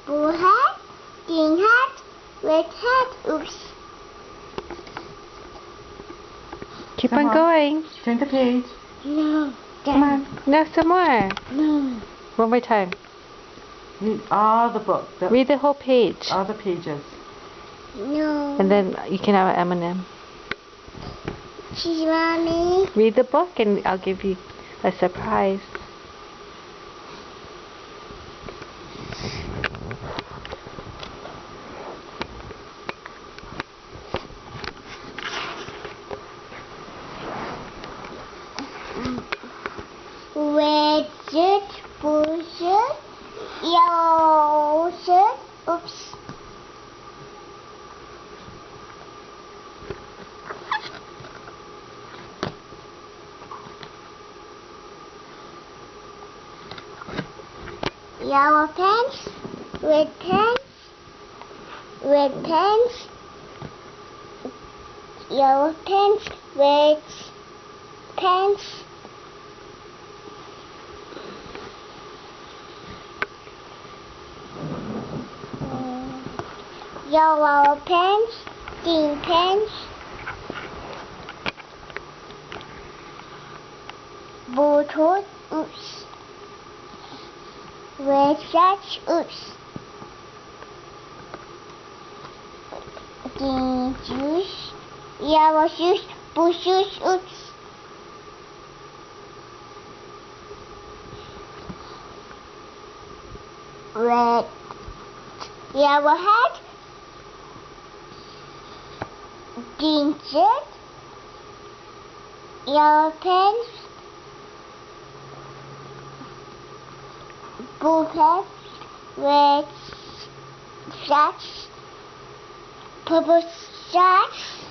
blue hat, green hat, red hat. Oops. Keep Come on on. going. Turn the page. No. Come on. No, some more. No. One more time. Read all the book. Read the whole page. All the pages. No. And then you can have an M&M. She's Mommy. Read the book and I'll give you a surprise. Red shirt, blue shirt, yellow shirt. Oops. Yellow pants, red pants, red pants, yellow pants, red pants. Yellow pants, green pants, blue shirt, oops. Red shirts, oops. Green shoes, yellow shoes, blue shoes, oops. Red, yellow hat, green shirt, yellow pants, blue pants, red shirts, purple shirts,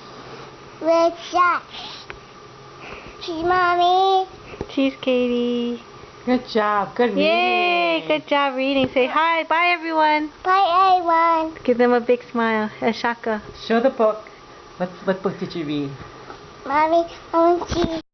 red shirts. She's Mommy. Cheese, Katie. Good job. Good reading. Yay! Good job reading. Say hi. Bye, everyone. Bye, everyone. Give them a big smile. A shaka. Show the book. What book did you read? Mommy, I want to see.